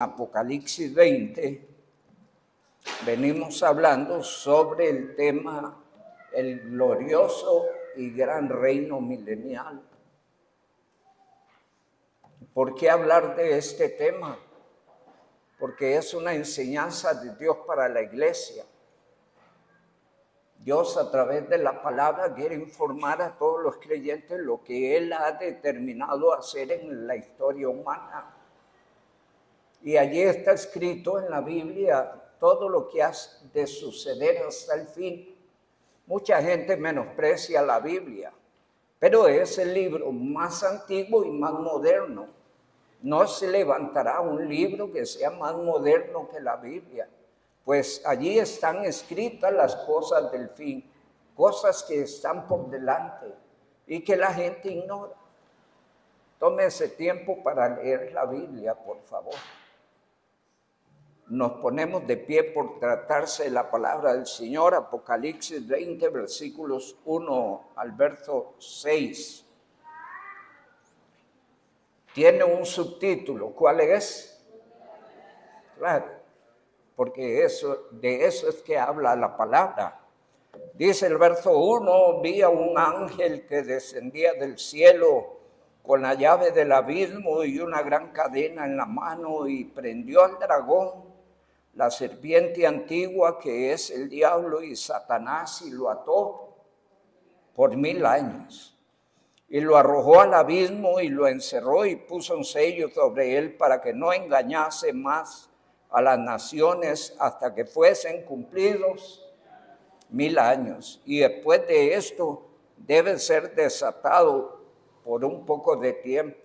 Apocalipsis 20, venimos hablando sobre el tema, el glorioso y gran reino milenial. ¿Por qué hablar de este tema? Porque es una enseñanza de Dios para la iglesia. Dios a través de la palabra quiere informar a todos los creyentes lo que Él ha determinado hacer en la historia humana. Y allí está escrito en la Biblia todo lo que ha de suceder hasta el fin. Mucha gente menosprecia la Biblia, pero es el libro más antiguo y más moderno. No se levantará un libro que sea más moderno que la Biblia, pues allí están escritas las cosas del fin, cosas que están por delante y que la gente ignora. Tome ese tiempo para leer la Biblia, por favor. Nos ponemos de pie por tratarse de la palabra del Señor. Apocalipsis 20, versículos 1 al verso 6. Tiene un subtítulo. ¿Cuál es? Claro, porque de eso es que habla la palabra. Dice el verso 1, vi a un ángel que descendía del cielo con la llave del abismo y una gran cadena en la mano, y prendió al dragón, la serpiente antigua, que es el diablo y Satanás, y lo ató por 1000 años. Y lo arrojó al abismo y lo encerró y puso un sello sobre él para que no engañase más a las naciones hasta que fuesen cumplidos 1000 años. Y después de esto debe ser desatado por un poco de tiempo.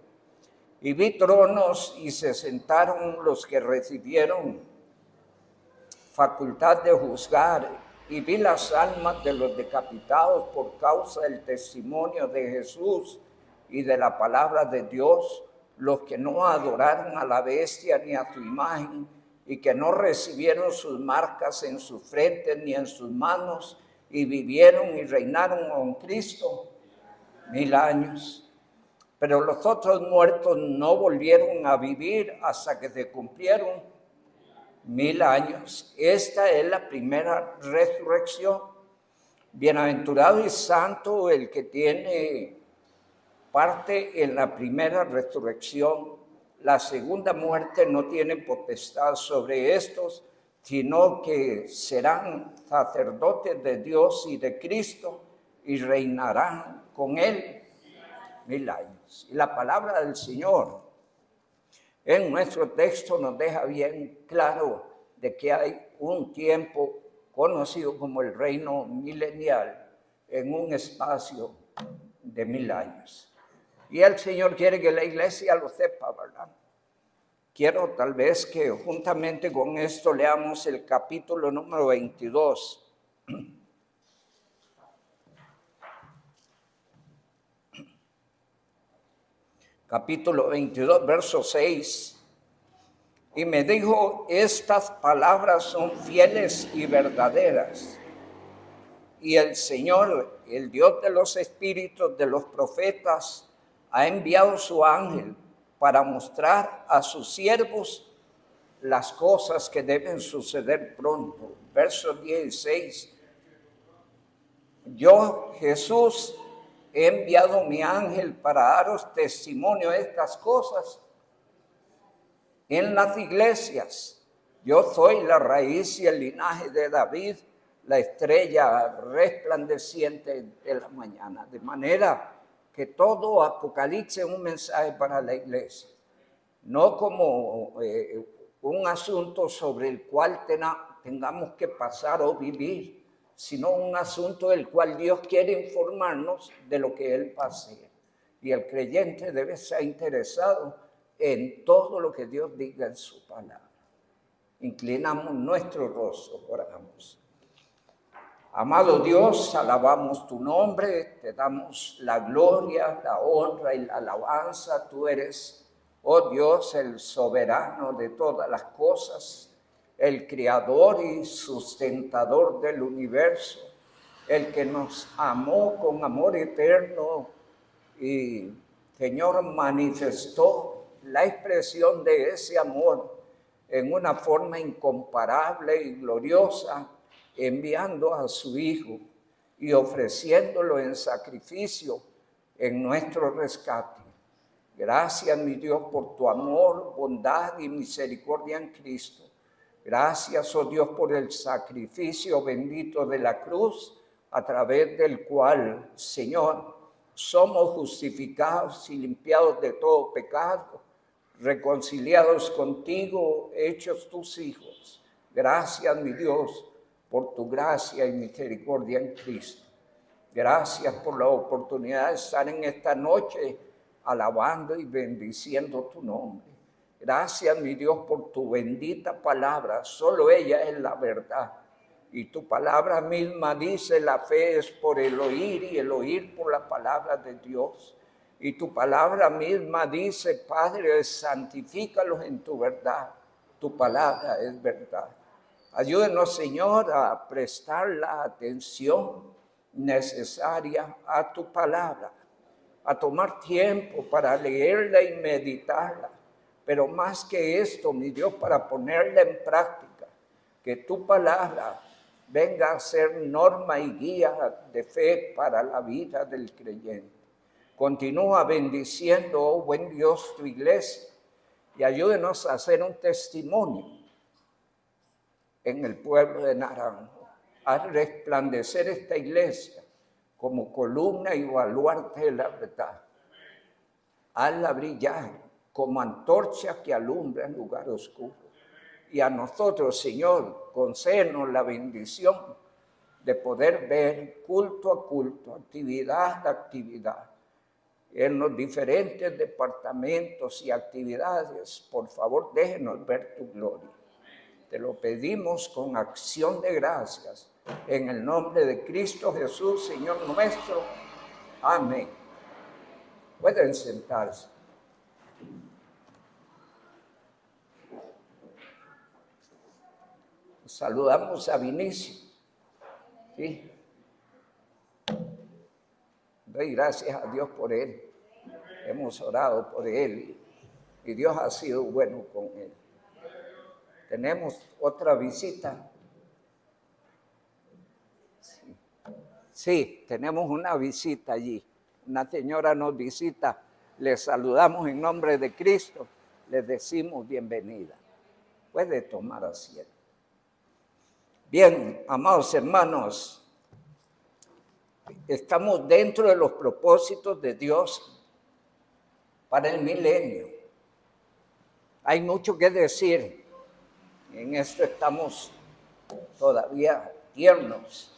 Y vi tronos y se sentaron los que recibieron facultad de juzgar, y vi las almas de los decapitados por causa del testimonio de Jesús y de la palabra de Dios, los que no adoraron a la bestia ni a su imagen, y que no recibieron sus marcas en sus frentes ni en sus manos, y vivieron y reinaron con Cristo 1000 años. Pero los otros muertos no volvieron a vivir hasta que se cumplieron 1000 años. Esta es la primera resurrección. Bienaventurado y santo el que tiene parte en la primera resurrección. La segunda muerte no tiene potestad sobre estos, sino que serán sacerdotes de Dios y de Cristo y reinarán con él 1000 años. Y la palabra del Señor en nuestro texto nos deja bien claro de que hay un tiempo conocido como el reino milenial en un espacio de 1000 años. Y el Señor quiere que la iglesia lo sepa, ¿verdad? Quiero tal vez que juntamente con esto leamos el capítulo número 22. Capítulo 22, verso 6. Y me dijo, estas palabras son fieles y verdaderas. Y el Señor, el Dios de los espíritus de los profetas, ha enviado su ángel para mostrar a sus siervos las cosas que deben suceder pronto. Verso 16. Yo, Jesús, he enviado mi ángel para daros testimonio de estas cosas en las iglesias. Yo soy la raíz y el linaje de David, la estrella resplandeciente de la mañana. De manera que todo Apocalipsis es un mensaje para la iglesia, no como un asunto sobre el cual tengamos que pasar o vivir, sino un asunto del cual Dios quiere informarnos de lo que Él va a hacer. Y el creyente debe estar interesado en todo lo que Dios diga en su palabra. Inclinamos nuestro rostro, oramos. Amado Dios, alabamos tu nombre, te damos la gloria, la honra y la alabanza. Tú eres, oh Dios, el soberano de todas las cosas, el creador y sustentador del universo, el que nos amó con amor eterno y, Señor, manifestó la expresión de ese amor en una forma incomparable y gloriosa, enviando a su Hijo y ofreciéndolo en sacrificio en nuestro rescate. Gracias, mi Dios, por tu amor, bondad y misericordia en Cristo. Gracias, oh Dios, por el sacrificio bendito de la cruz, a través del cual, Señor, somos justificados y limpiados de todo pecado, reconciliados contigo, hechos tus hijos. Gracias, mi Dios, por tu gracia y misericordia en Cristo. Gracias por la oportunidad de estar en esta noche alabando y bendiciendo tu nombre. Gracias, mi Dios, por tu bendita palabra. Solo ella es la verdad. Y tu palabra misma dice, la fe es por el oír y el oír por la palabra de Dios. Y tu palabra misma dice, Padre, santifícalos en tu verdad. Tu palabra es verdad. Ayúdenos, Señor, a prestar la atención necesaria a tu palabra, a tomar tiempo para leerla y meditarla, pero más que esto, mi Dios, para ponerla en práctica, que tu palabra venga a ser norma y guía de fe para la vida del creyente. Continúa bendiciendo, oh buen Dios, tu iglesia, y ayúdenos a hacer un testimonio en el pueblo de Naranjo, a resplandecer esta iglesia como columna y baluarte de la verdad. Hazla brillar como antorcha que alumbra en lugar oscuro. Y a nosotros, Señor, concédenos la bendición de poder ver culto a culto, actividad a actividad, en los diferentes departamentos y actividades. Por favor, déjenos ver tu gloria. Te lo pedimos con acción de gracias, en el nombre de Cristo Jesús, Señor nuestro. Amén. Pueden sentarse. Saludamos a Vinicio. ¿Sí? Doy gracias a Dios por él. Hemos orado por él y Dios ha sido bueno con él. Tenemos otra visita. Sí, tenemos una visita allí. Una señora nos visita. Les saludamos en nombre de Cristo. Les decimos bienvenida. Puede tomar asiento. Bien, amados hermanos, estamos dentro de los propósitos de Dios para el milenio. Hay mucho que decir. En esto estamos todavía tiernos.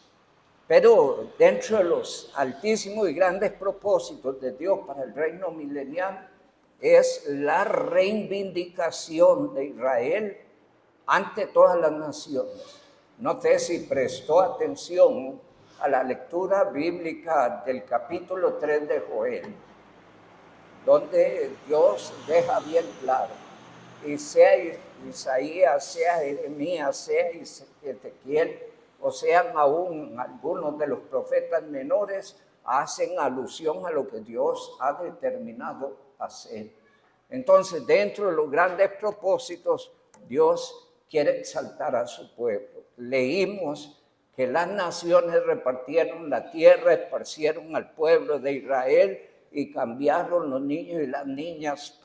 Pero dentro de los altísimos y grandes propósitos de Dios para el reino milenial es la reivindicación de Israel ante todas las naciones. No sé si prestó atención a la lectura bíblica del capítulo 3 de Joel, donde Dios deja bien claro, y sea Isaías, sea Jeremías, sea Ezequiel, o sean aún algunos de los profetas menores, hacen alusión a lo que Dios ha determinado hacer. Entonces, dentro de los grandes propósitos, Dios quiere exaltar a su pueblo. Leímos que las naciones repartieron la tierra, esparcieron al pueblo de Israel y cambiaron los niños y las niñas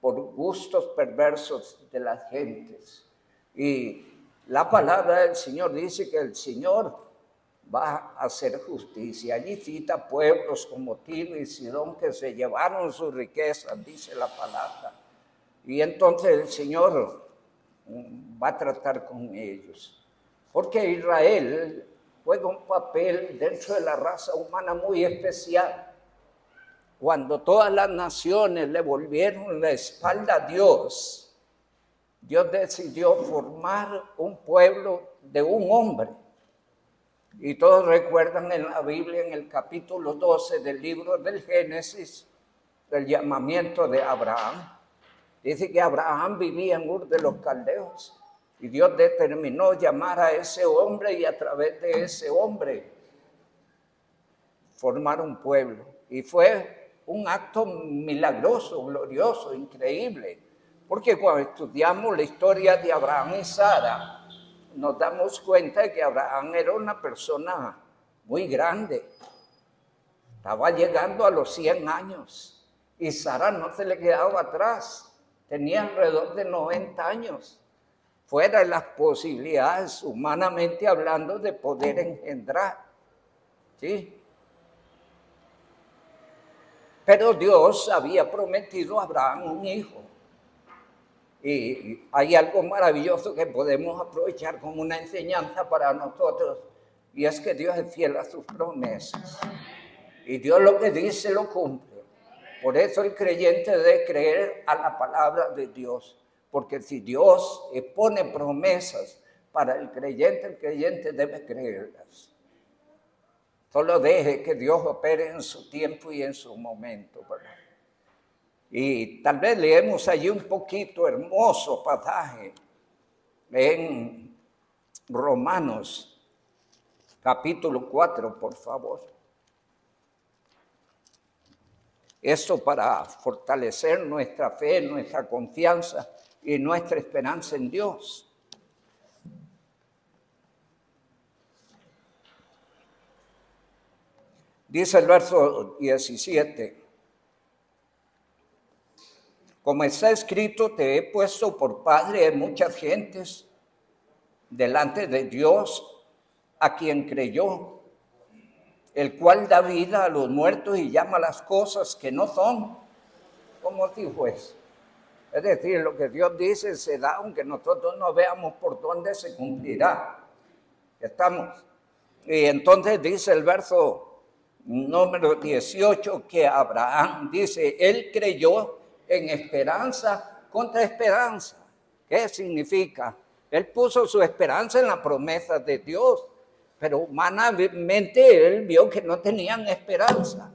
por gustos perversos de las gentes. Y la palabra del Señor dice que el Señor va a hacer justicia. Allí cita pueblos como Tiro y Sidón que se llevaron sus riquezas, dice la palabra. Y entonces el Señor va a tratar con ellos. Porque Israel juega un papel dentro de la raza humana muy especial. Cuando todas las naciones le volvieron la espalda a Dios, Dios decidió formar un pueblo de un hombre. Y todos recuerdan en la Biblia, en el capítulo 12 del libro del Génesis, el llamamiento de Abraham. Dice que Abraham vivía en Ur de los Caldeos y Dios determinó llamar a ese hombre y a través de ese hombre formar un pueblo. Y fue un acto milagroso, glorioso, increíble. Porque cuando estudiamos la historia de Abraham y Sara, nos damos cuenta de que Abraham era una persona muy grande. Estaba llegando a los 100 años y Sara no se le quedaba atrás. Tenía alrededor de 90 años. Fuera de las posibilidades, humanamente hablando, de poder engendrar. ¿Sí? Pero Dios había prometido a Abraham un hijo. Y hay algo maravilloso que podemos aprovechar como una enseñanza para nosotros, y es que Dios es fiel a sus promesas. Y Dios lo que dice lo cumple. Por eso el creyente debe creer a la palabra de Dios. Porque si Dios pone promesas para el creyente debe creerlas. Solo deje que Dios opere en su tiempo y en su momento, ¿verdad? Y tal vez leemos allí un poquito hermoso pasaje en Romanos, capítulo 4, por favor. Esto para fortalecer nuestra fe, nuestra confianza y nuestra esperanza en Dios. Dice el verso 17. Como está escrito, te he puesto por padre de muchas gentes delante de Dios, a quien creyó, el cual da vida a los muertos y llama las cosas que no son como si fuesen. Es decir, lo que Dios dice se da, aunque nosotros no veamos por dónde se cumplirá. ¿Estamos? Y entonces dice el verso número 18 que Abraham dice, él creyó en esperanza contra esperanza. ¿Qué significa? Él puso su esperanza en la promesa de Dios, pero humanamente él vio que no tenían esperanza.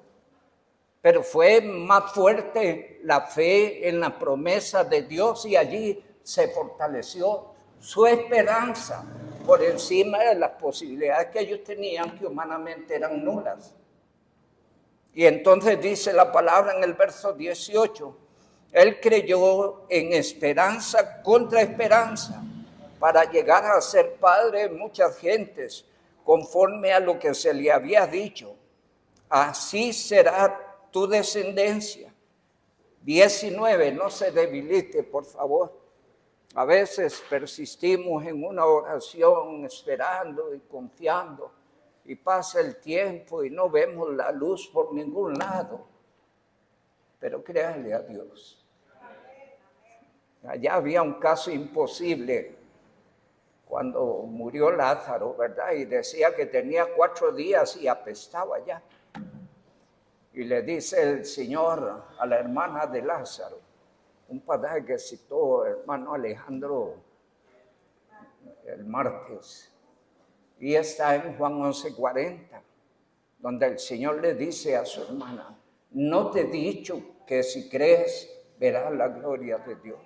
Pero fue más fuerte la fe en la promesa de Dios y allí se fortaleció su esperanza por encima de las posibilidades que ellos tenían, que humanamente eran nulas. Y entonces dice la palabra en el verso 18, él creyó en esperanza contra esperanza para llegar a ser padre de muchas gentes, conforme a lo que se le había dicho. Así será tu descendencia. 19, no se debilite, por favor. A veces persistimos en una oración esperando y confiando, y pasa el tiempo y no vemos la luz por ningún lado. Pero créanle a Dios. Allá había un caso imposible cuando murió Lázaro, ¿verdad? Y decía que tenía 4 días y apestaba ya. Y le dice el Señor a la hermana de Lázaro, un pasaje que citó el hermano Alejandro el martes, y está en Juan 11:40, donde el Señor le dice a su hermana, no te he dicho que si crees verás la gloria de Dios.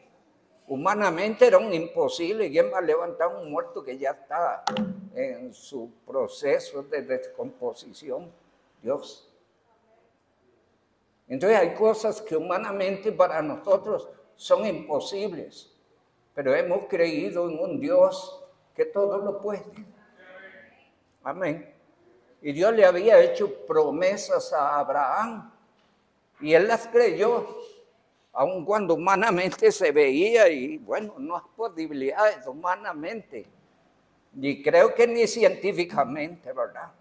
Humanamente era un imposible. ¿Quién va a levantar un muerto que ya está en su proceso de descomposición? Dios. Entonces hay cosas que humanamente para nosotros son imposibles, pero hemos creído en un Dios que todo lo puede. Amén. Y Dios le había hecho promesas a Abraham y él las creyó, aun cuando humanamente se veía y bueno, no hay posibilidades humanamente, y creo que ni científicamente, ¿verdad?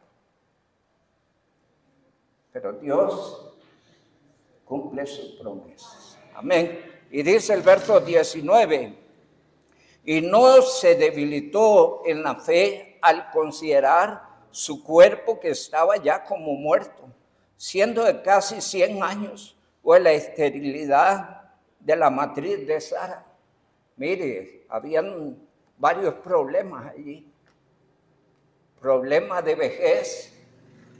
Pero Dios cumple sus promesas. Amén. Y dice el verso 19, y no se debilitó en la fe al considerar su cuerpo que estaba ya como muerto, siendo de casi 100 años, o la esterilidad de la matriz de Sara. Mire, habían varios problemas allí. Problemas de vejez,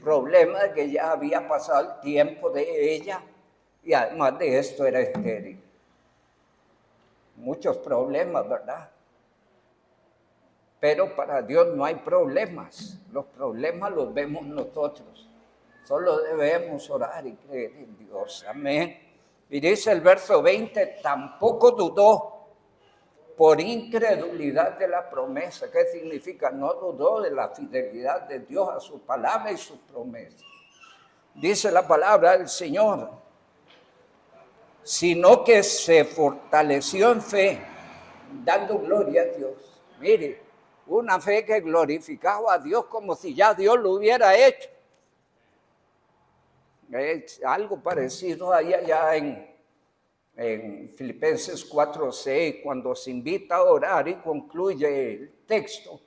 problemas de que ya había pasado el tiempo de ella, y además de esto era estéril. Muchos problemas, ¿verdad? Pero para Dios no hay problemas. Los problemas los vemos nosotros. Solo debemos orar y creer en Dios. Amén. Y dice el verso 20, tampoco dudó por incredulidad de la promesa. ¿Qué significa? No dudó de la fidelidad de Dios a su palabra y sus promesas. Dice la palabra del Señor, sino que se fortaleció en fe, dando gloria a Dios. Mire, una fe que glorificaba a Dios como si ya Dios lo hubiera hecho. Es algo parecido allá en Filipenses 4:6, cuando se invita a orar y concluye el texto,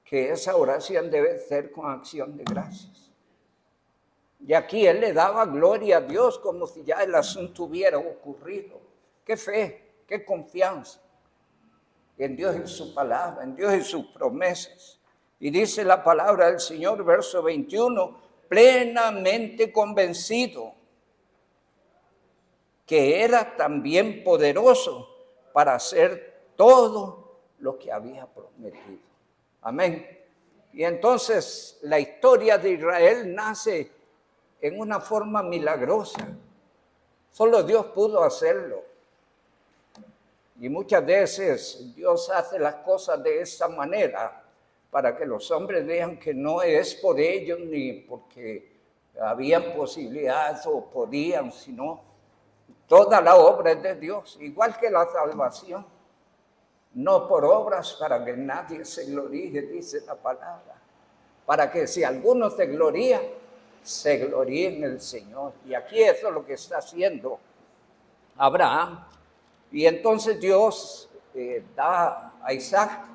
que esa oración debe ser con acción de gracias. Y aquí él le daba gloria a Dios como si ya el asunto hubiera ocurrido. Qué fe, qué confianza en Dios y su palabra, en Dios y sus promesas. Y dice la palabra del Señor, verso 21, plenamente convencido que era también poderoso para hacer todo lo que había prometido. Amén. Y entonces la historia de Israel nace en una forma milagrosa. Solo Dios pudo hacerlo. Y muchas veces Dios hace las cosas de esa manera para que los hombres vean que no es por ellos ni porque habían posibilidades o podían, sino toda la obra es de Dios, igual que la salvación. No por obras para que nadie se gloríe, dice la palabra. Para que si alguno se gloría en el Señor. Y aquí eso es lo que está haciendo Abraham. Y entonces Dios da a Isaac.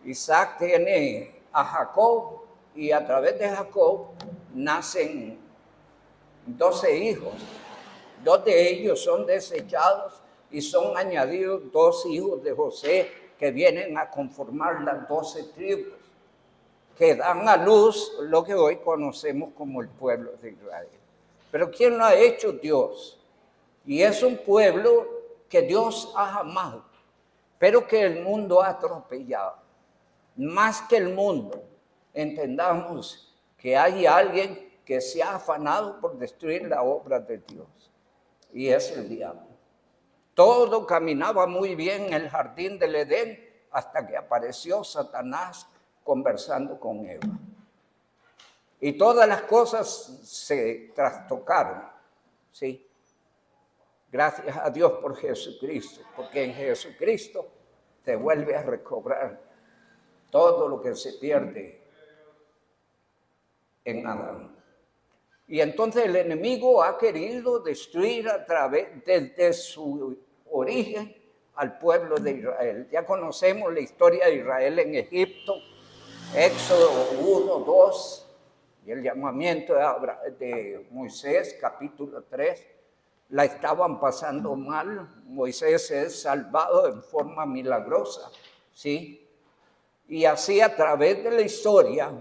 Isaac tiene a Jacob y a través de Jacob nacen 12 hijos. 2 de ellos son desechados y son añadidos 2 hijos de José que vienen a conformar las 12 tribus que dan a luz lo que hoy conocemos como el pueblo de Israel. Pero ¿quién lo ha hecho? Dios. Y es un pueblo que Dios ha amado, pero que el mundo ha atropellado. Más que el mundo, entendamos que hay alguien que se ha afanado por destruir la obra de Dios. Y es el diablo. Todo caminaba muy bien en el jardín del Edén hasta que apareció Satanás conversando con Eva. Y todas las cosas se trastocaron, ¿sí? Gracias a Dios por Jesucristo, porque en Jesucristo te vuelve a recobrar todo lo que se pierde en Adán. Y entonces el enemigo ha querido destruir a través desde su origen al pueblo de Israel. Ya conocemos la historia de Israel en Egipto, Éxodo 1, 2, y el llamamiento de Moisés, capítulo 3. La estaban pasando mal. Moisés es salvado en forma milagrosa, ¿sí? Y así a través de la historia,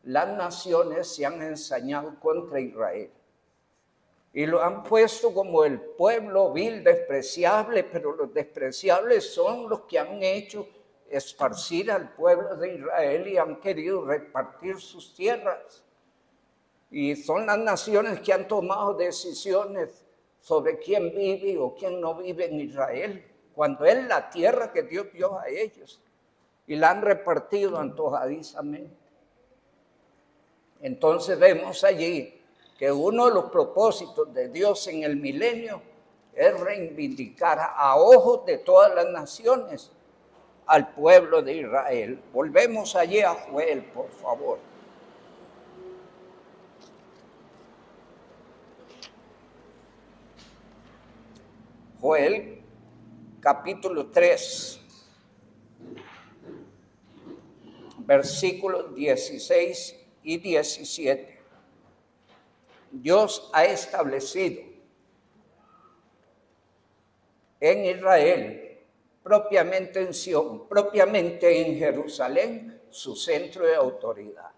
las naciones se han ensañado contra Israel. Y lo han puesto como el pueblo vil, despreciable, pero los despreciables son los que han hecho esparcir al pueblo de Israel y han querido repartir sus tierras. Y son las naciones que han tomado decisiones sobre quién vive o quién no vive en Israel, cuando es la tierra que Dios dio a ellos. Y la han repartido antojadizamente. Entonces vemos allí que uno de los propósitos de Dios en el milenio es reivindicar a ojos de todas las naciones al pueblo de Israel. Volvemos allí a Joel, por favor. Joel, capítulo 3, versículos 16 y 17. Dios ha establecido en Israel, propiamente en Sión, propiamente en Jerusalén, su centro de autoridad.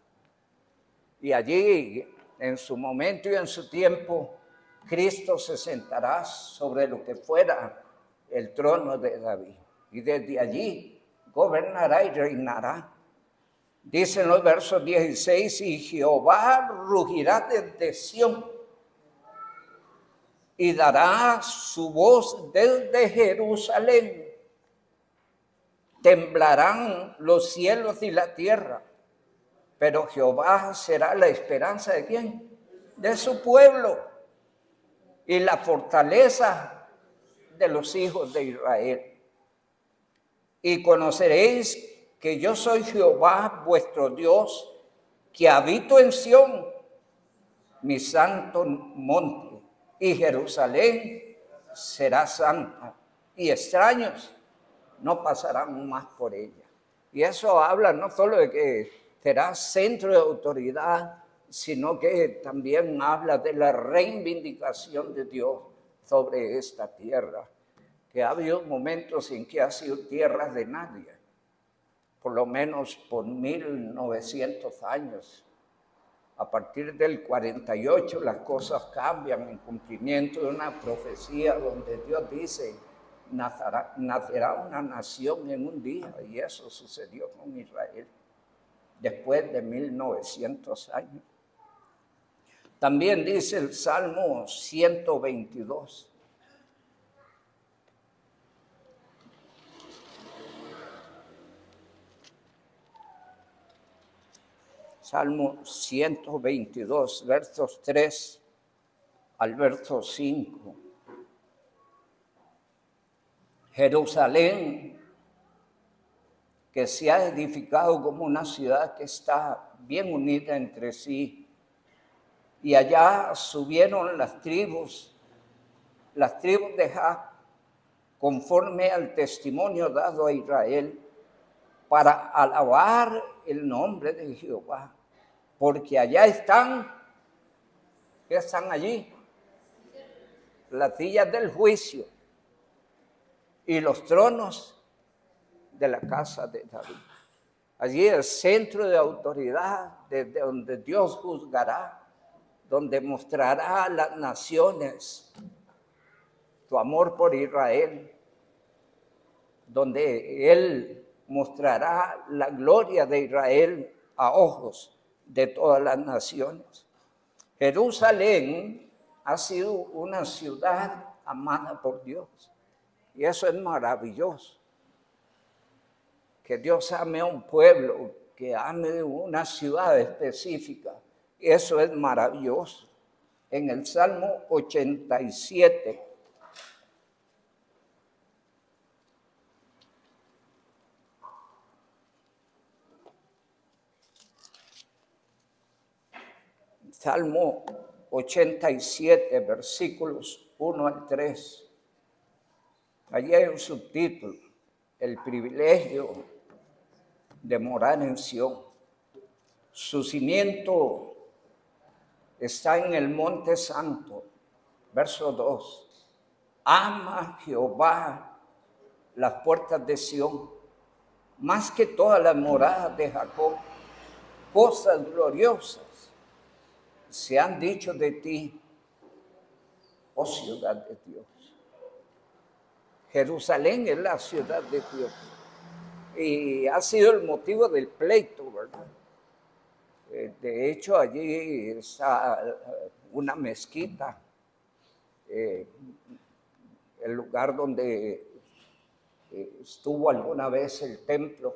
Y allí, en su momento y en su tiempo, Cristo se sentará sobre lo que fuera el trono de David. Y desde allí gobernará y reinará. Dicen los versos 16, y Jehová rugirá desde Sión y dará su voz desde Jerusalén. Temblarán los cielos y la tierra, pero Jehová será la esperanza ¿de quién? De su pueblo y la fortaleza de los hijos de Israel. Y conoceréis que yo soy Jehová vuestro Dios, que habito en Sión, mi santo monte, y Jerusalén será santa, y extraños no pasarán más por ella. Y eso habla no solo de que será centro de autoridad, sino que también habla de la reivindicación de Dios sobre esta tierra, que ha habido momentos en que ha sido tierra de nadie, por lo menos por 1900 años. A partir del 48 las cosas cambian en cumplimiento de una profecía donde Dios dice, nacerá una nación en un día, y eso sucedió con Israel después de 1900 años. También dice el Salmo 122. Salmo 122, versos 3 al verso 5. Jerusalén, que se ha edificado como una ciudad que está bien unida entre sí, y allá subieron las tribus de Jah, conforme al testimonio dado a Israel, para alabar el nombre de Jehová, porque allá están, ¿qué están allí? Las sillas del juicio y los tronos de la casa de David. Allí el centro de autoridad, desde donde Dios juzgará, donde mostrará a las naciones su amor por Israel, donde Él mostrará la gloria de Israel a ojos de todas las naciones. Jerusalén ha sido una ciudad amada por Dios, y eso es maravilloso. Que Dios ame a un pueblo, que ame una ciudad específica, eso es maravilloso. En el Salmo 87, Salmo 87, versículos 1 al 3. Allí hay un subtítulo, el privilegio de morar en Sión. Su cimiento está en el monte santo. Verso 2. Ama Jehová las puertas de Sión, más que todas las moradas de Jacob. Cosas gloriosas se han dicho de ti, oh ciudad de Dios. Jerusalén es la ciudad de Dios. Y ha sido el motivo del pleito, ¿verdad? De hecho, allí está una mezquita, el lugar donde estuvo alguna vez el templo.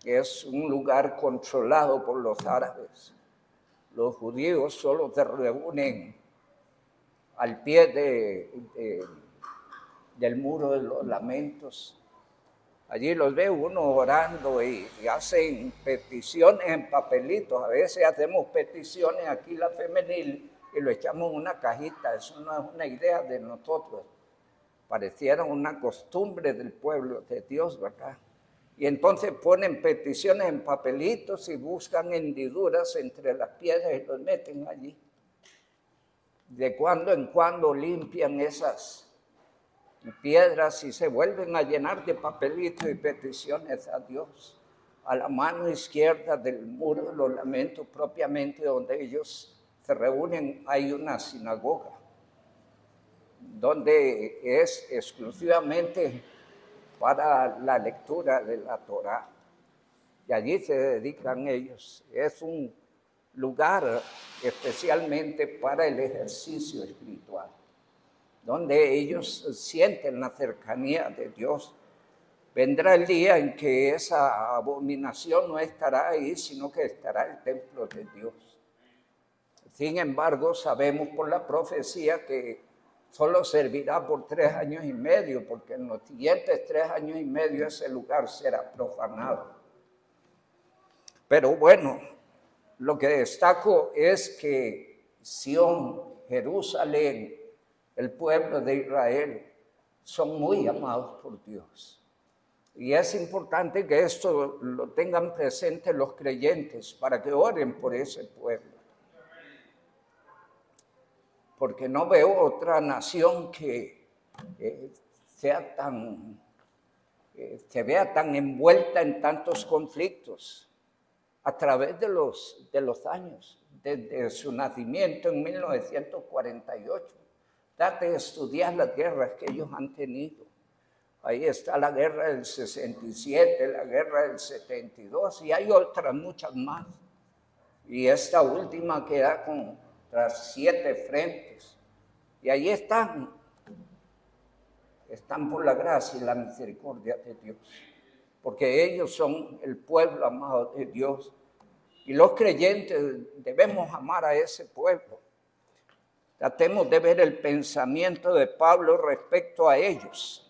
Es un lugar controlado por los árabes. Los judíos solo se reúnen al pie del muro de los lamentos. Allí los ve uno orando y hacen peticiones en papelitos. A veces hacemos peticiones aquí la femenil y lo echamos en una cajita. Eso no es una idea de nosotros. Pareciera una costumbre del pueblo de Dios, ¿verdad? Y entonces ponen peticiones en papelitos y buscan hendiduras entre las piedras y los meten allí. De cuando en cuando limpian esas piedras y se vuelven a llenar de papelitos y peticiones a Dios. A la mano izquierda del muro de los lamentos, propiamente donde ellos se reúnen, hay una sinagoga, donde es exclusivamente para la lectura de la Torá. Y allí se dedican ellos. Es un lugar especialmente para el ejercicio espiritual, donde ellos sienten la cercanía de Dios. Vendrá el día en que esa abominación no estará ahí, sino que estará el templo de Dios. Sin embargo, sabemos por la profecía que solo servirá por 3 años y medio, porque en los siguientes 3 años y medio ese lugar será profanado. Pero bueno, lo que destaco es que Sión, Jerusalén, el pueblo de Israel, son muy amados por Dios. Y es importante que esto lo tengan presente los creyentes para que oren por ese pueblo. Porque no veo otra nación que se vea tan envuelta en tantos conflictos a través de los años, desde su nacimiento en 1948. Trate de estudiar las guerras que ellos han tenido. Ahí está la guerra del 67, la guerra del 72 y hay otras muchas más. Y esta última queda contra 7 frentes. Y ahí están por la gracia y la misericordia de Dios. Porque ellos son el pueblo amado de Dios. Y los creyentes debemos amar a ese pueblo. Tratemos de ver el pensamiento de Pablo respecto a ellos.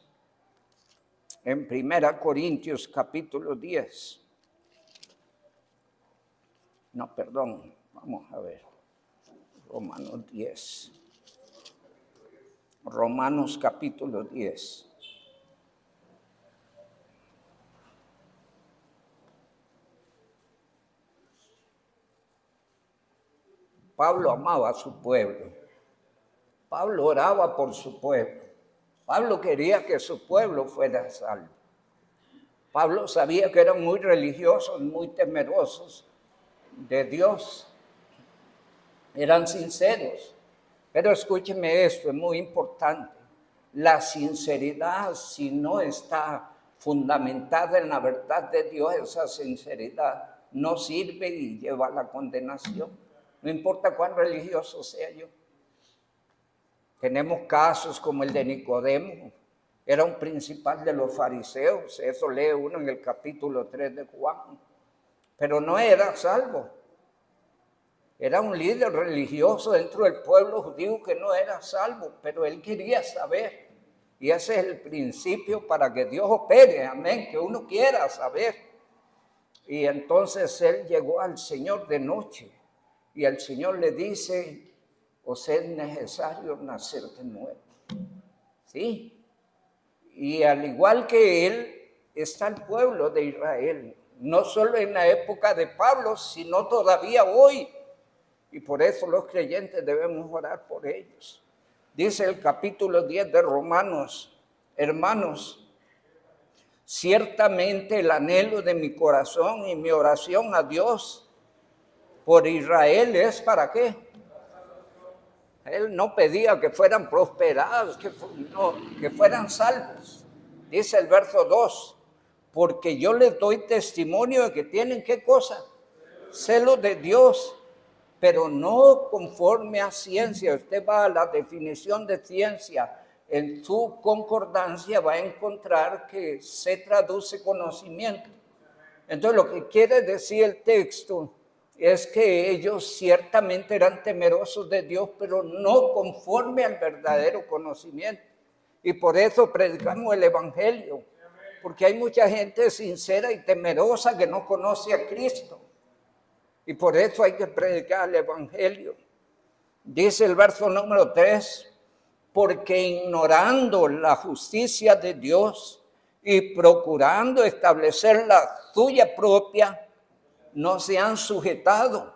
En 1 Corintios capítulo 10. No, perdón, vamos a ver. Romanos 10. Romanos capítulo 10. Pablo amaba a su pueblo. Pablo oraba por su pueblo. Pablo quería que su pueblo fuera salvo. Pablo sabía que eran muy religiosos, muy temerosos de Dios. Eran sinceros. Pero escúcheme esto, es muy importante. La sinceridad, si no está fundamentada en la verdad de Dios, esa sinceridad no sirve y lleva a la condenación. No importa cuán religioso sea yo. Tenemos casos como el de Nicodemo, era un principal de los fariseos, eso lee uno en el capítulo 3 de Juan, pero no era salvo. Era un líder religioso dentro del pueblo judío que no era salvo, pero él quería saber. Y ese es el principio para que Dios opere, amén, que uno quiera saber. Y entonces él llegó al Señor de noche y el Señor le dice: os es necesario nacer de nuevo. ¿Sí? Y al igual que él, está el pueblo de Israel, no solo en la época de Pablo, sino todavía hoy. Y por eso los creyentes debemos orar por ellos. Dice el capítulo 10 de Romanos: hermanos, ciertamente el anhelo de mi corazón y mi oración a Dios por Israel es ¿para qué? Él no pedía que fueran prosperados, que fueran salvos. Dice el verso 2, porque yo les doy testimonio de que tienen ¿qué cosa? Celo de Dios, pero no conforme a ciencia. Usted va a la definición de ciencia, en su concordancia va a encontrar que se traduce conocimiento. Entonces lo que quiere decir el texto es que ellos ciertamente eran temerosos de Dios, pero no conforme al verdadero conocimiento. Y por eso predicamos el Evangelio, porque hay mucha gente sincera y temerosa que no conoce a Cristo. Y por eso hay que predicar el Evangelio. Dice el verso número 3, porque ignorando la justicia de Dios y procurando establecer la suya propia, no se han sujetado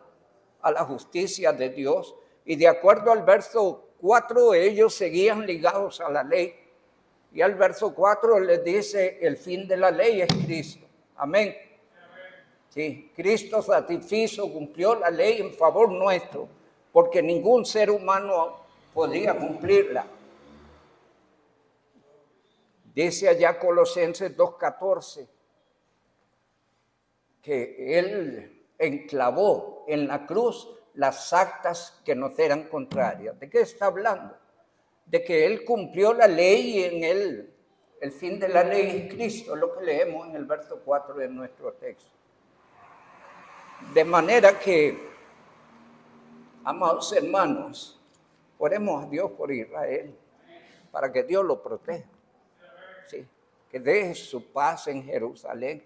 a la justicia de Dios. Y de acuerdo al verso 4, ellos seguían ligados a la ley. Y al verso 4 les dice: el fin de la ley es Cristo. Amén. Sí, Cristo satisfizo, cumplió la ley en favor nuestro, porque ningún ser humano podría cumplirla. Dice allá Colosenses 2:14, que Él enclavó en la cruz las actas que nos eran contrarias. ¿De qué está hablando? De que Él cumplió la ley y en Él el fin de la ley es Cristo, lo que leemos en el verso 4 de nuestro texto. De manera que, amados hermanos, oremos a Dios por Israel, para que Dios lo proteja. Sí, que deje su paz en Jerusalén.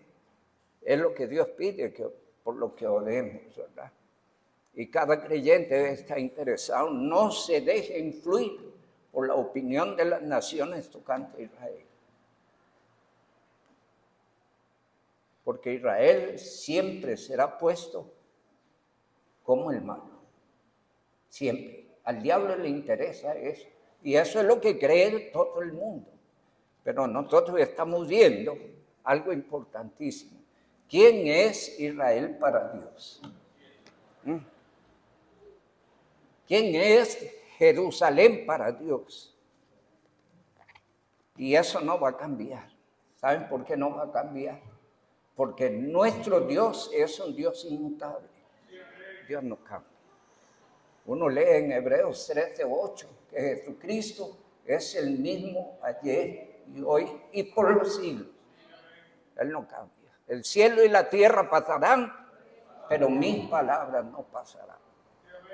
Es lo que Dios pide, que por lo que oremos, ¿verdad? Y cada creyente está interesado, no se deje influir por la opinión de las naciones tocante a Israel. Porque Israel siempre será puesto como el malo. Siempre. Al diablo le interesa eso. Y eso es lo que cree todo el mundo. Pero nosotros estamos viendo algo importantísimo. ¿Quién es Israel para Dios? ¿Quién es Jerusalén para Dios? Y eso no va a cambiar. ¿Saben por qué no va a cambiar? Porque nuestro Dios es un Dios inmutable. Dios no cambia. Uno lee en Hebreos 13:8 que Jesucristo es el mismo ayer y hoy y por los siglos. Él no cambia. El cielo y la tierra pasarán, pero mis palabras no pasarán.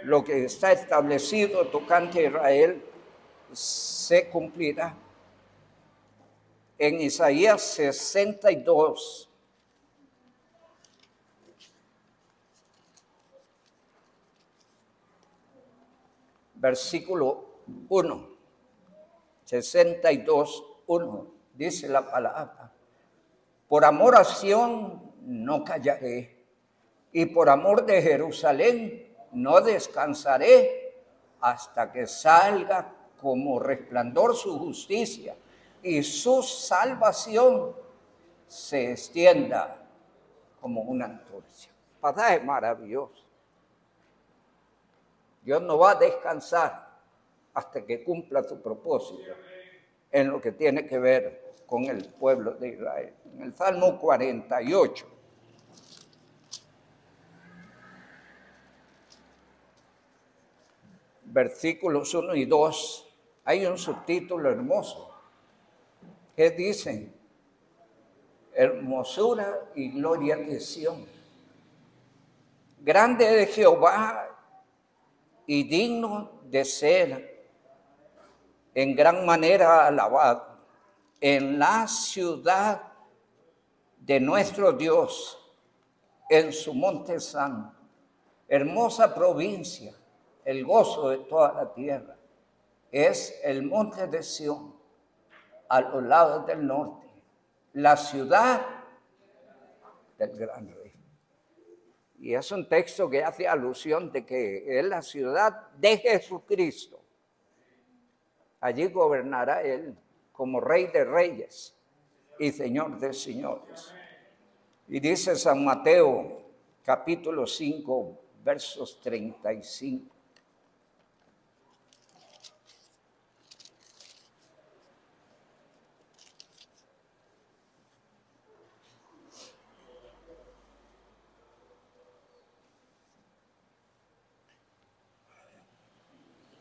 Lo que está establecido tocante a Israel se cumplirá. En Isaías 62, versículo 1, 62:1, dice la palabra: por amor a Sión no callaré, y por amor de Jerusalén no descansaré, hasta que salga como resplandor su justicia y su salvación se extienda como una antorcha. Pasaje maravilloso. Dios no va a descansar hasta que cumpla su propósito en lo que tiene que ver con el pueblo de Israel. En el Salmo 48, versículos 1 y 2, hay un subtítulo hermoso que dice: hermosura y gloria de Sión. Grande es Jehová y digno de ser en gran manera alabado en la ciudad de nuestro Dios, en su monte santo. Hermosa provincia, el gozo de toda la tierra, es el monte de Sión, a los lados del norte, la ciudad del gran rey. Y es un texto que hace alusión de que es la ciudad de Jesucristo. Allí gobernará Él como Rey de Reyes y Señor de Señores. Y dice San Mateo, capítulo 5, versos 35.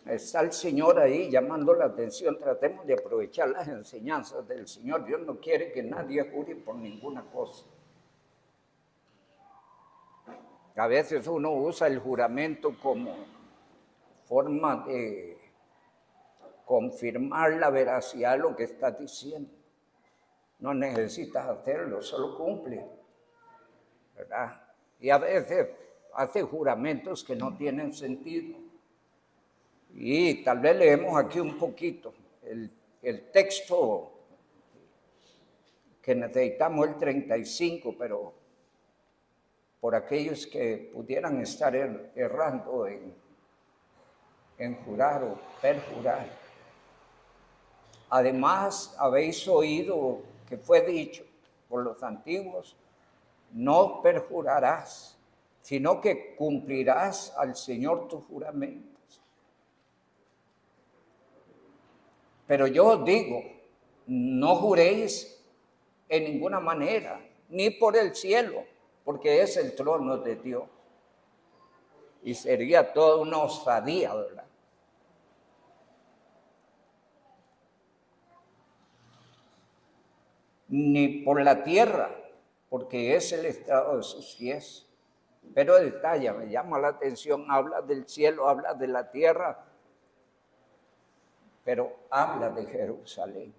Está el Señor ahí llamando la atención. Tratemos de aprovechar las enseñanzas del Señor. Dios no quiere que nadie jure por ninguna cosa. A veces uno usa el juramento como forma de confirmar la veracidad de lo que está diciendo. No necesitas hacerlo, solo cumple, ¿verdad? Y a veces hace juramentos que no tienen sentido. Y tal vez leemos aquí un poquito el texto que necesitamos, el 35, pero por aquellos que pudieran estar errando en jurar o perjurar. Además, habéis oído que fue dicho por los antiguos: no perjurarás, sino que cumplirás al Señor tus juramentos. Pero yo os digo, no juréis en ninguna manera, ni por el cielo, porque es el trono de Dios, y sería toda una osadía, ¿verdad? Ni por la tierra, porque es el estrado de sus pies. Pero detalla, me llama la atención, habla del cielo, habla de la tierra, pero habla de Jerusalén.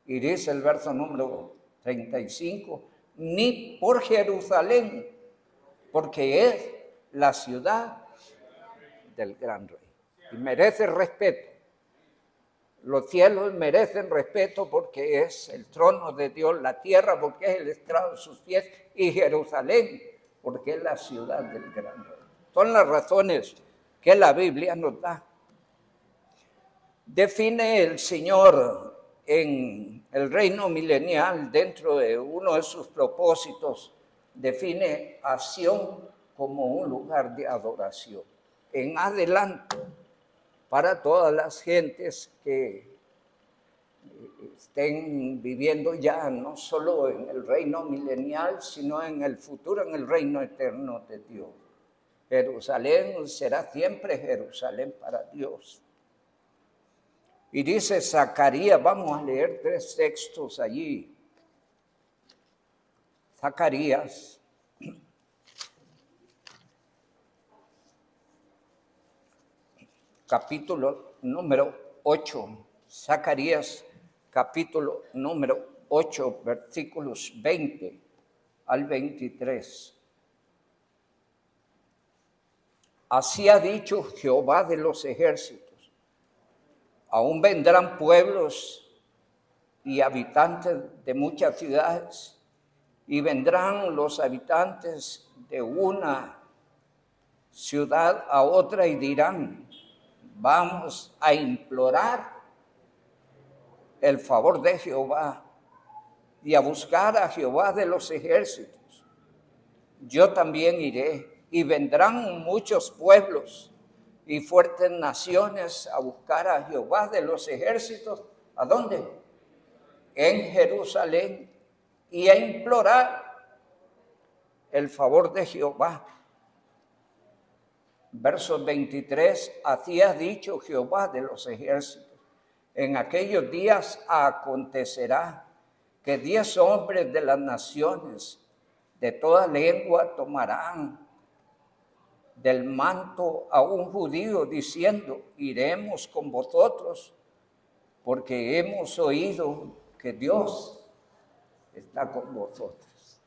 Y dice el verso número 35, ni por Jerusalén, porque es la ciudad del gran rey. Y merece respeto. Los cielos merecen respeto porque es el trono de Dios, la tierra porque es el estrado de sus pies, y Jerusalén porque es la ciudad del gran rey. Son las razones que la Biblia nos da. Define el Señor en el reino milenial, dentro de uno de sus propósitos, define a Sión como un lugar de adoración. En adelante, para todas las gentes que estén viviendo ya no solo en el reino milenial, sino en el futuro, en el reino eterno de Dios. Jerusalén será siempre Jerusalén para Dios. Y dice Zacarías, vamos a leer 3 textos allí. Zacarías, capítulo número 8. Zacarías, capítulo número 8, versículos 20 al 23. Así ha dicho Jehová de los ejércitos. Aún vendrán pueblos y habitantes de muchas ciudades, y vendrán los habitantes de una ciudad a otra y dirán, vamos a implorar el favor de Jehová y a buscar a Jehová de los ejércitos. Yo también iré, y vendrán muchos pueblos y fuertes naciones a buscar a Jehová de los ejércitos. ¿A dónde? En Jerusalén, y a implorar el favor de Jehová. Verso 23, así ha dicho Jehová de los ejércitos. En aquellos días acontecerá que 10 hombres de las naciones de toda lengua tomarán del manto a un judío diciendo, iremos con vosotros porque hemos oído que Dios está con vosotros.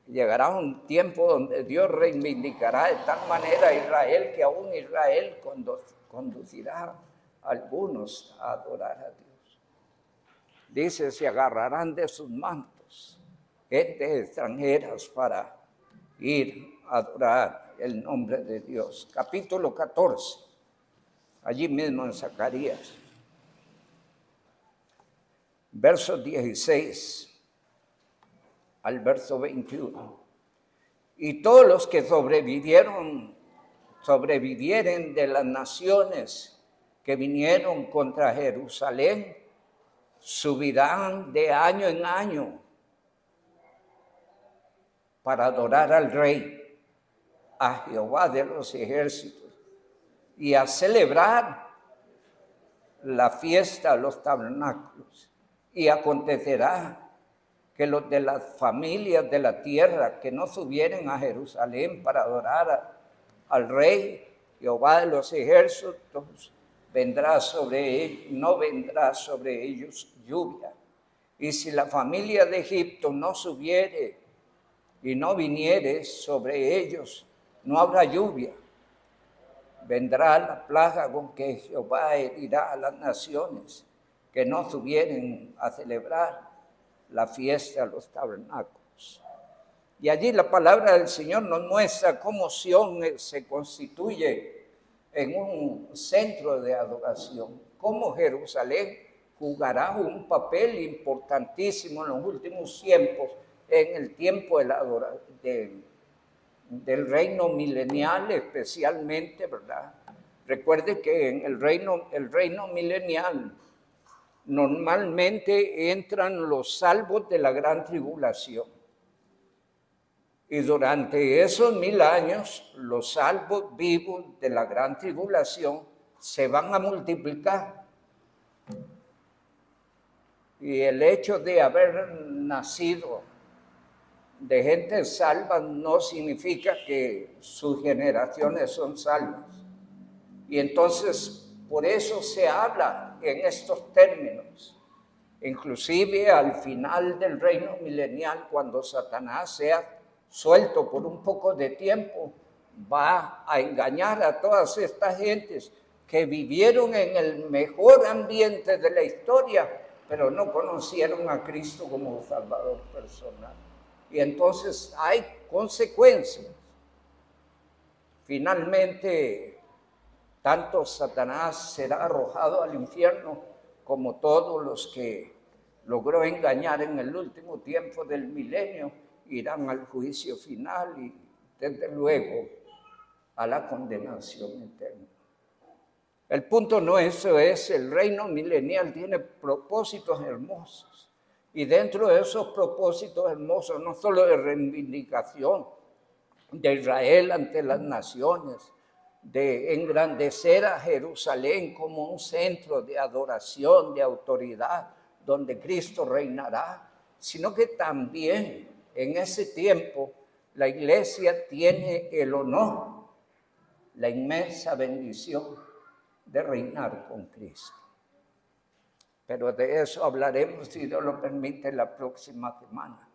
Llegará un tiempo donde Dios reivindicará de tal manera a Israel que aún Israel conducirá a algunos a adorar a Dios. Dice, se agarrarán de sus mantos gentes extranjeras para ir a adorar el nombre de Dios. Capítulo 14, allí mismo en Zacarías. Versos 16 al verso 21. Y todos los que sobrevivieren de las naciones que vinieron contra Jerusalén, subirán de año en año para adorar al Rey, a Jehová de los ejércitos, y a celebrar la fiesta de los tabernáculos. Y acontecerá que los de las familias de la tierra que no subieren a Jerusalén para adorar al Rey, Jehová de los ejércitos, no vendrá sobre ellos lluvia. Y si la familia de Egipto no subiere y no viniere sobre ellos, no habrá lluvia. Vendrá la plaga con que Jehová herirá a las naciones que no subieren a celebrar la fiesta de los tabernáculos. Y allí la palabra del Señor nos muestra cómo Sión se constituye en un centro de adoración, cómo Jerusalén jugará un papel importantísimo en los últimos tiempos, en el tiempo del reino milenial especialmente, ¿verdad? Recuerde que en el reino milenial normalmente entran los salvos de la gran tribulación. Y durante esos 1000 años, los salvos vivos de la gran tribulación se van a multiplicar. Y el hecho de haber nacido de gente salva no significa que sus generaciones son salvas. Y entonces, por eso se habla en estos términos. Inclusive al final del reino milenial, cuando Satanás sea suelto por un poco de tiempo, va a engañar a todas estas gentes que vivieron en el mejor ambiente de la historia, pero no conocieron a Cristo como Salvador personal. Y entonces hay consecuencias. Finalmente, tanto Satanás será arrojado al infierno como todos los que logró engañar en el último tiempo del milenio irán al juicio final y desde luego a la condenación eterna. El punto no eso es, el reino milenial tiene propósitos hermosos y dentro de esos propósitos hermosos no solo de reivindicación de Israel ante las naciones, de engrandecer a Jerusalén como un centro de adoración, de autoridad, donde Cristo reinará, sino que también en ese tiempo la iglesia tiene el honor, la inmensa bendición de reinar con Cristo. Pero de eso hablaremos, si Dios lo permite, la próxima semana.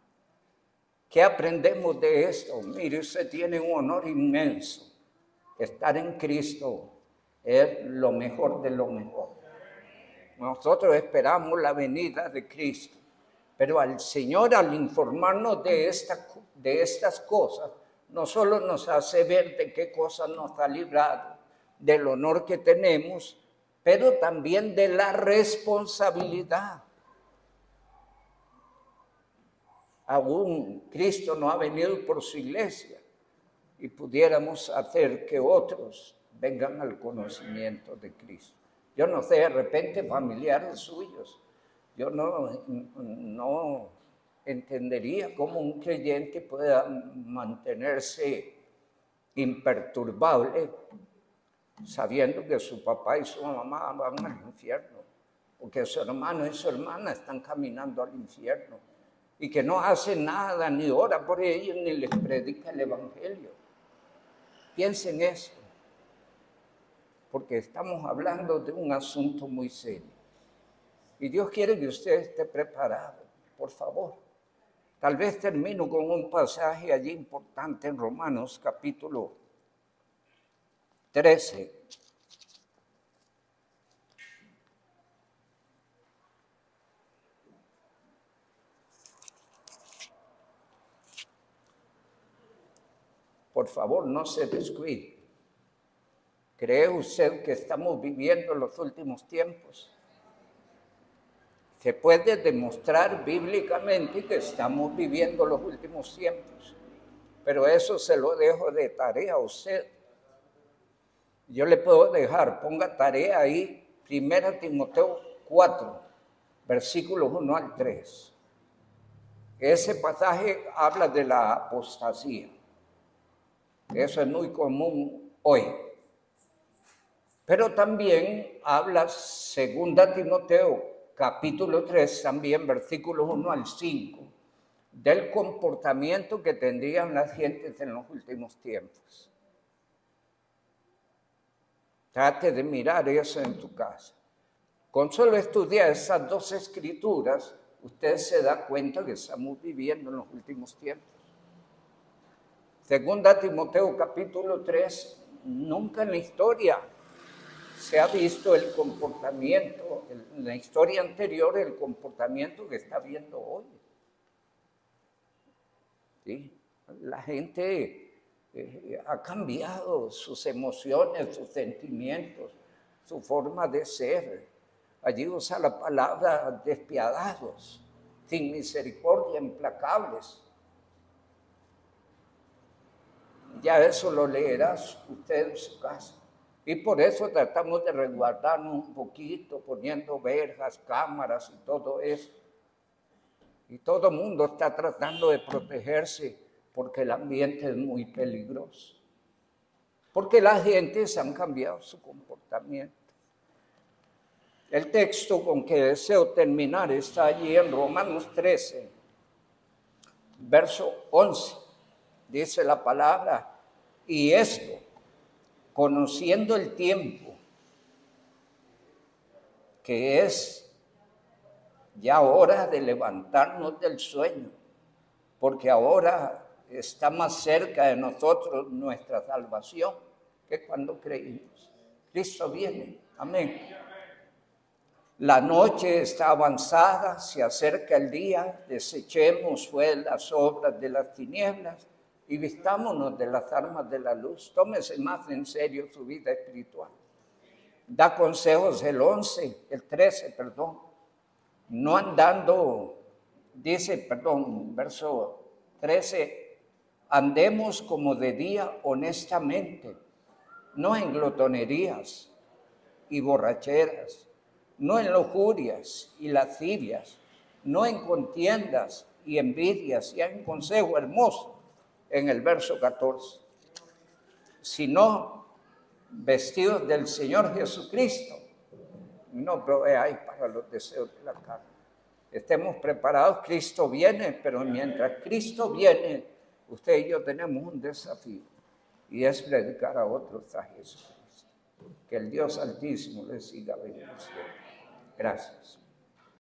¿Qué aprendemos de esto? Mire, usted tiene un honor inmenso. Estar en Cristo es lo mejor de lo mejor. Nosotros esperamos la venida de Cristo, pero al Señor, al informarnos de estas cosas, no solo nos hace ver de qué cosas nos ha librado, del honor que tenemos, pero también de la responsabilidad. Aún Cristo no ha venido por su iglesia y pudiéramos hacer que otros vengan al conocimiento de Cristo. Yo no sé, de repente familiares suyos, yo no entendería cómo un creyente pueda mantenerse imperturbable sabiendo que su papá y su mamá van al infierno, porque su hermano y su hermana están caminando al infierno, y que no hace nada, ni ora por ellos, ni les predica el evangelio. Piensen esto, porque estamos hablando de un asunto muy serio. Y Dios quiere que usted esté preparado, por favor. Tal vez termino con un pasaje allí importante en Romanos capítulo 13. Por favor, no se descuide. ¿Cree usted que estamos viviendo los últimos tiempos? Se puede demostrar bíblicamente que estamos viviendo los últimos tiempos, pero eso se lo dejo de tarea a usted. Yo le puedo dejar, ponga tarea ahí, 1 Timoteo 4, versículos 1 al 3. Ese pasaje habla de la apostasía. Eso es muy común hoy. Pero también habla 2 Timoteo capítulo 3, también versículos 1 al 5, del comportamiento que tendrían las gentes en los últimos tiempos. Trate de mirar eso en tu casa. Con solo estudiar esas dos escrituras, usted se da cuenta que estamos viviendo en los últimos tiempos. 2 Timoteo capítulo 3, nunca en la historia se ha visto el comportamiento, en la historia anterior, el comportamiento que está viendo hoy. ¿Sí? La gente ha cambiado sus emociones, sus sentimientos, su forma de ser. Allí usa la palabra despiadados, sin misericordia, implacables. Ya eso lo leerás usted en su casa. Y por eso tratamos de resguardarnos un poquito, poniendo verjas, cámaras y todo eso. Y todo el mundo está tratando de protegerse porque el ambiente es muy peligroso, porque las gentes han cambiado su comportamiento. El texto con que deseo terminar está allí en Romanos 13, verso 11. Dice la palabra, y esto, conociendo el tiempo, que es ya hora de levantarnos del sueño, porque ahora está más cerca de nosotros nuestra salvación que cuando creímos. Cristo viene, amén. La noche está avanzada, se acerca el día, desechemos pues las obras de las tinieblas y vistámonos de las armas de la luz. Tómese más en serio su vida espiritual. Da consejos el 13, no andando, verso 13, andemos como de día honestamente, no en glotonerías y borracheras, no en lujurias y lascivias, no en contiendas y envidias. Y hay un consejo hermoso en el verso 14, sino vestidos del Señor Jesucristo, no proveáis para los deseos de la carne. Estemos preparados, Cristo viene, pero mientras Cristo viene, usted y yo tenemos un desafío, y es predicar a otros a Jesucristo. Que el Dios Altísimo les siga bendiciendo. Gracias.